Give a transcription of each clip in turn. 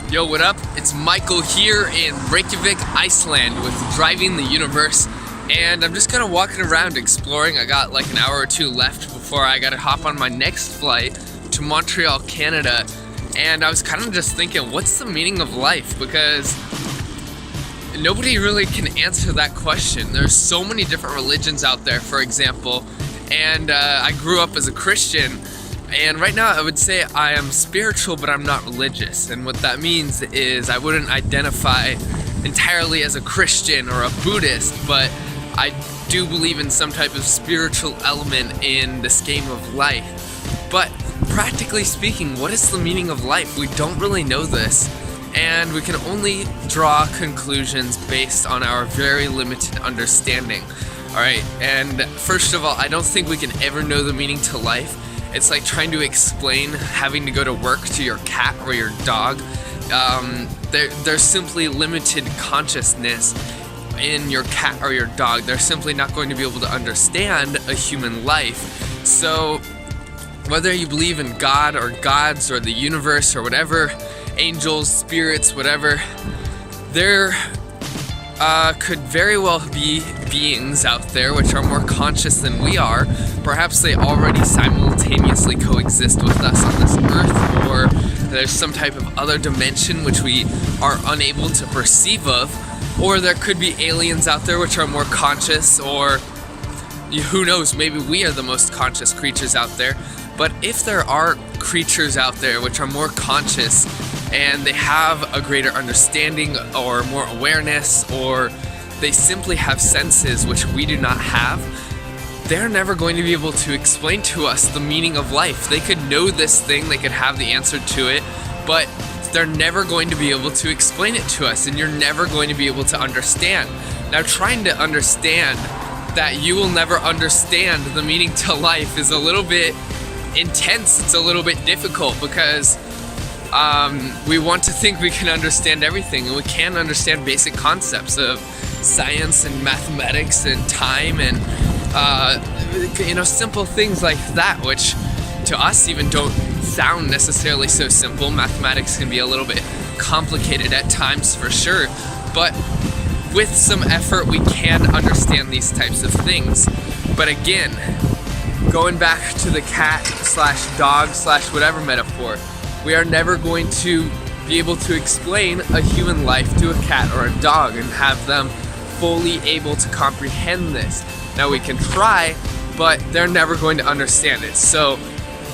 Yo, what up? It's Michael here in Reykjavik, Iceland with Driving the Universe, and I'm just kind of walking around exploring. I got like an hour or two left before I gotta hop on my next flight to Montreal, Canada, and I was kind of just thinking, what's the meaning of life? Because nobody really can answer that question. There's so many different religions out there, for example, and I grew up as a Christian. And right now I would say I am spiritual, but I'm not religious. And what that means is I wouldn't identify entirely as a Christian or a Buddhist, but I do believe in some type of spiritual element in this game of life. But practically speaking, what is the meaning of life? We don't really know this, and we can only draw conclusions based on our very limited understanding. Alright, and first of all, I don't think we can ever know the meaning to life. It's like trying to explain having to go to work to your cat or your dog. There's simply limited consciousness in your cat or your dog. They're simply not going to be able to understand a human life. So whether you believe in God or gods or the universe or whatever, angels, spirits, whatever, there could very well be beings out there which are more conscious than we are. Perhaps they already simultaneously coexist with us on this earth, or there's some type of other dimension which we are unable to perceive of, or there could be aliens out there which are more conscious, or who knows, maybe we are the most conscious creatures out there. But if there are creatures out there which are more conscious and they have a greater understanding or more awareness, or they simply have senses which we do not have, they're never going to be able to explain to us the meaning of life. They could know this thing, they could have the answer to it, but they're never going to be able to explain it to us, and you're never going to be able to understand. Now, trying to understand that you will never understand the meaning to life is a little bit intense. It's a little bit difficult because we want to think we can understand everything, and we can understand basic concepts of science and mathematics and time and simple things like that, which to us even don't sound necessarily so simple. Mathematics can be a little bit complicated at times, for sure, but with some effort we can understand these types of things. But again, going back to the cat slash dog slash whatever metaphor, we are never going to be able to explain a human life to a cat or a dog and have them fully able to comprehend this. Now, we can try, but they're never going to understand it. So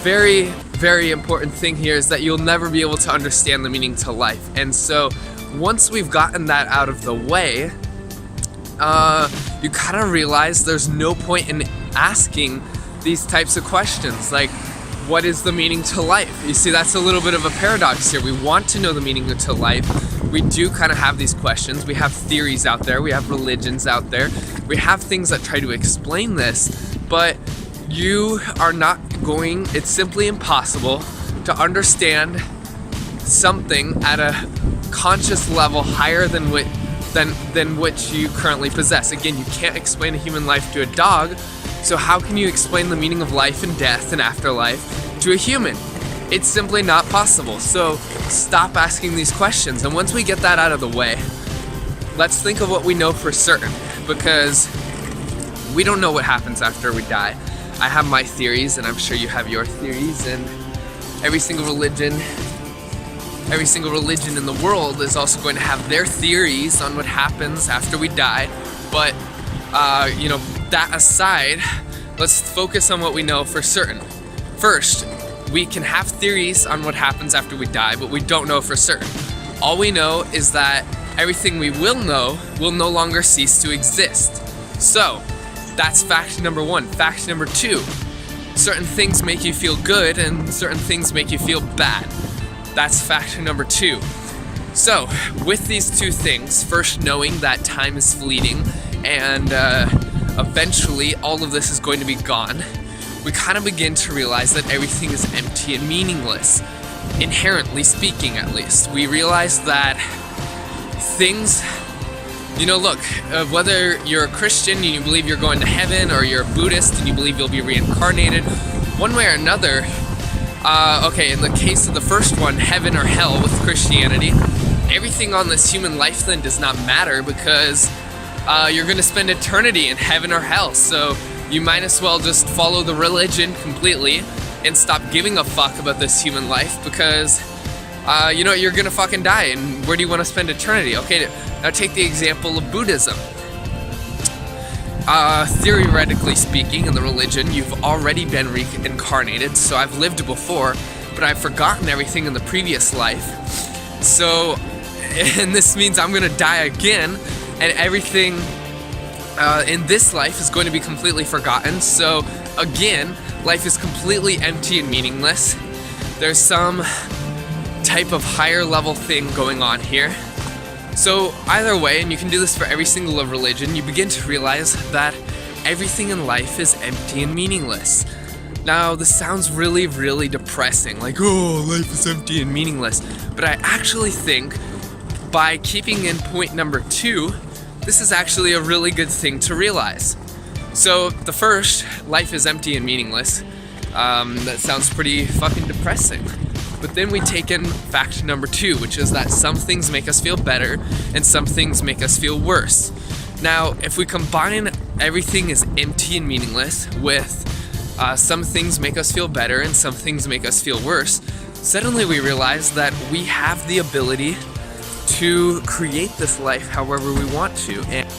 very, very important thing here is that you'll never be able to understand the meaning to life. And so once we've gotten that out of the way, you kind of realize there's no point in asking these types of questions, like, what is the meaning to life? You see, that's a little bit of a paradox here. We want to know the meaning to life. We do kind of have these questions. We have theories out there. We have religions out there. We have things that try to explain this, but you are not going, it's simply impossible to understand something at a conscious level higher than which you currently possess. Again, you can't explain a human life to a dog, so how can you explain the meaning of life and death and afterlife to a human? It's simply not possible. So stop asking these questions. And once we get that out of the way, let's think of what we know for certain, because we don't know what happens after we die. I have my theories, and I'm sure you have your theories, and every single religion in the world is also going to have their theories on what happens after we die. But that aside, let's focus on what we know for certain. First, we can have theories on what happens after we die, but we don't know for certain. All we know is that everything we will know will no longer cease to exist. So, that's fact number one. Fact number two, certain things make you feel good and certain things make you feel bad. That's fact number two. So, with these two things, first knowing that time is fleeting and eventually all of this is going to be gone, we kind of begin to realize that everything is empty and meaningless, inherently speaking at least. We realize that things, look, whether you're a Christian and you believe you're going to heaven, or you're a Buddhist and you believe you'll be reincarnated, one way or another, Okay, in the case of the first one, heaven or hell with Christianity, everything on this human life then does not matter because you're going to spend eternity in heaven or hell. So you might as well just follow the religion completely and stop giving a fuck about this human life because, you're going to fucking die. And where do you want to spend eternity? Okay, now take the example of Buddhism. Theoretically speaking, in the religion, you've already been reincarnated, so I've lived before, but I've forgotten everything in the previous life. So, and this means I'm gonna die again, and everything in this life is going to be completely forgotten. So, again, life is completely empty and meaningless. There's some type of higher level thing going on here. So either way, and you can do this for every single religion, you begin to realize that everything in life is empty and meaningless. Now, this sounds really, really depressing, like, oh, life is empty and meaningless. But I actually think by keeping in point number 2, this is actually a really good thing to realize. So the first, life is empty and meaningless, that sounds pretty fucking depressing. But then we take in fact number 2, which is that some things make us feel better and some things make us feel worse. Now, if we combine everything is empty and meaningless with some things make us feel better and some things make us feel worse, suddenly we realize that we have the ability to create this life however we want to. And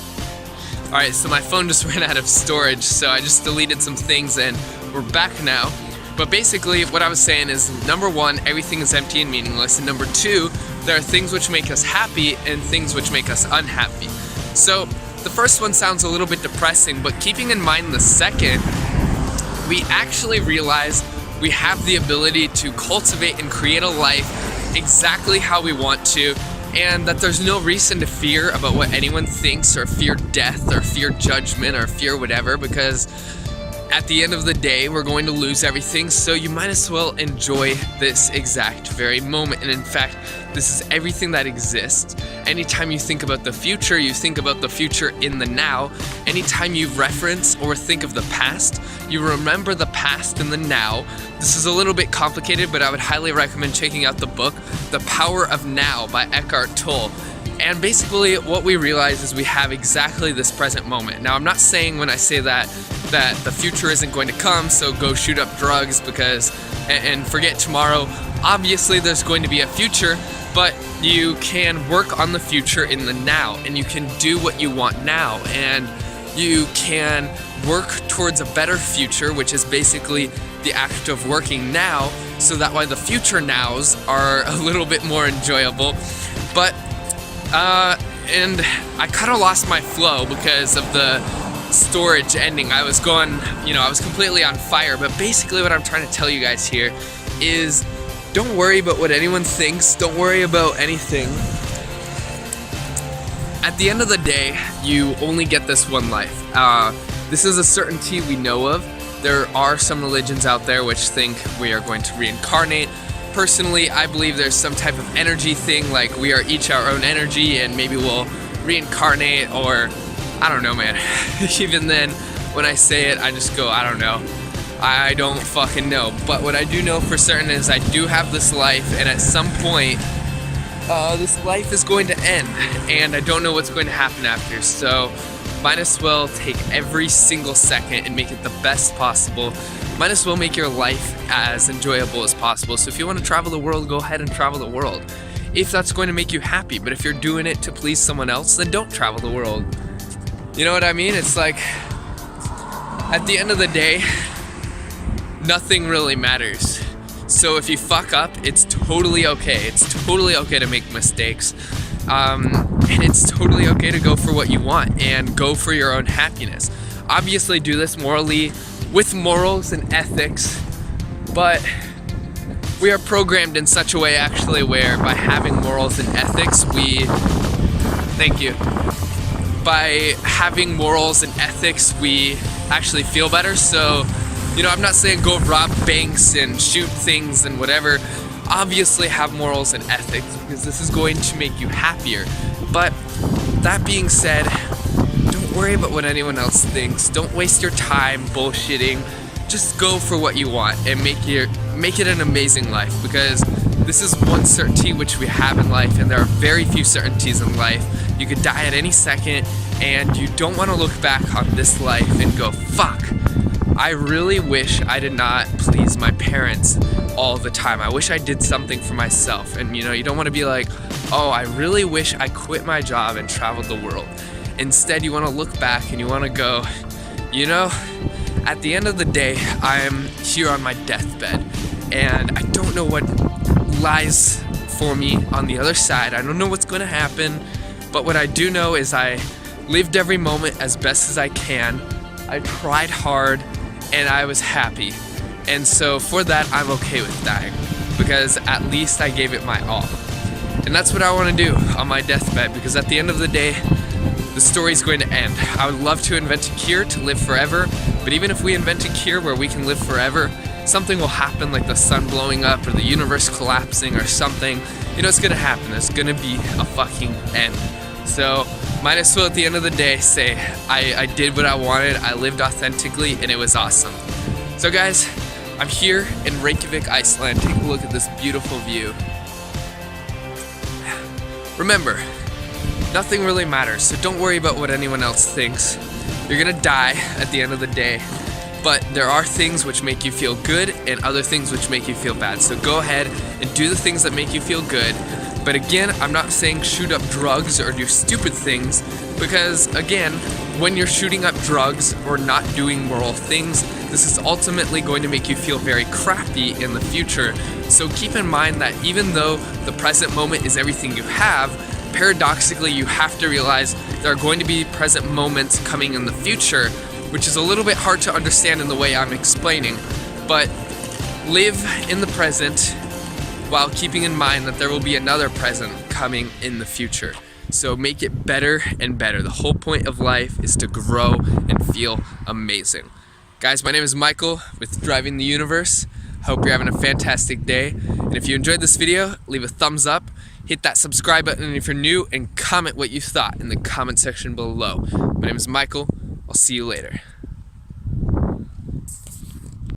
alright, so my phone just ran out of storage, so I just deleted some things and we're back now. But basically, what I was saying is, number 1, everything is empty and meaningless, and number 2, there are things which make us happy and things which make us unhappy. So, the first one sounds a little bit depressing, but keeping in mind the second, we actually realize we have the ability to cultivate and create a life exactly how we want to, and that there's no reason to fear about what anyone thinks, or fear death, or fear judgment, or fear whatever, because at the end of the day, we're going to lose everything, so you might as well enjoy this exact very moment. And in fact, this is everything that exists. Anytime you think about the future, you think about the future in the now. Anytime you reference or think of the past, you remember the past in the now. This is a little bit complicated, but I would highly recommend checking out the book, The Power of Now by Eckhart Tolle. And basically what we realize is we have exactly this present moment. Now, I'm not saying when I say that the future isn't going to come, so go shoot up drugs and forget tomorrow. Obviously there's going to be a future, but you can work on the future in the now, and you can do what you want now, and you can work towards a better future, which is basically the act of working now, so that way the future nows are a little bit more enjoyable. But and I kind of lost my flow because of the storage ending. I was completely on fire, but basically what I'm trying to tell you guys here is don't worry about what anyone thinks, don't worry about anything. At the end of the day, you only get this one life. This is a certainty we know of. There are some religions out there which think we are going to reincarnate. Personally, I believe there's some type of energy thing, like we are each our own energy and maybe we'll reincarnate, or I don't know, man. Even then, when I say it, I just go, I don't know. I don't fucking know. But what I do know for certain is I do have this life, and at some point, this life is going to end, and I don't know what's going to happen after, so might as well take every single second and make it the best possible. Might as well make your life as enjoyable as possible. So if you want to travel the world, go ahead and travel the world, if that's going to make you happy. But if you're doing it to please someone else, then don't travel the world. You know what I mean? It's like, at the end of the day, nothing really matters. So if you fuck up, it's totally okay. It's totally okay to make mistakes. And it's totally okay to go for what you want and go for your own happiness. Obviously do this morally, with morals and ethics, but we are programmed in such a way actually where by having morals and ethics by having morals and ethics we actually feel better. So, I'm not saying go rob banks and shoot things and whatever. Obviously have morals and ethics because this is going to make you happier. But that being said, don't worry about what anyone else thinks. Don't waste your time bullshitting. just go for what you want and make it an amazing life, because this is one certainty which we have in life, and there are very few certainties in life. You could die at any second, and you don't want to look back on this life and go, fuck, I really wish I did not please my parents all the time. I wish I did something for myself. And you don't want to be like, oh, I really wish I quit my job and traveled the world. Instead, you want to look back and you want to go, at the end of the day, I am here on my deathbed, and I don't know what lies for me on the other side. I don't know what's going to happen, but what I do know is I lived every moment as best as I can. I tried hard, and I was happy. And so for that, I'm okay with dying, because at least I gave it my all. And that's what I want to do on my deathbed, because at the end of the day, the story's going to end. I would love to invent a cure to live forever, but even if we invent a cure where we can live forever, something will happen, like the sun blowing up or the universe collapsing or something. It's gonna happen. There's gonna be a fucking end. So might as well at the end of the day say, I did what I wanted, I lived authentically, and it was awesome. So guys, I'm here in Reykjavik, Iceland. Take a look at this beautiful view. Remember, nothing really matters, so don't worry about what anyone else thinks. You're gonna die at the end of the day, but there are things which make you feel good and other things which make you feel bad. So go ahead and do the things that make you feel good. But again, I'm not saying shoot up drugs or do stupid things, because again, when you're shooting up drugs or not doing moral things, this is ultimately going to make you feel very crappy in the future. So keep in mind that even though the present moment is everything you have, paradoxically, you have to realize there are going to be present moments coming in the future, which is a little bit hard to understand in the way I'm explaining, but live in the present while keeping in mind that there will be another present coming in the future. So make it better and better. The whole point of life is to grow and feel amazing. Guys, my name is Michael with Driving the Universe. Hope you're having a fantastic day. And if you enjoyed this video, leave a thumbs up, hit that subscribe button if you're new, and comment what you thought in the comment section below. My name is Michael. I'll see you later.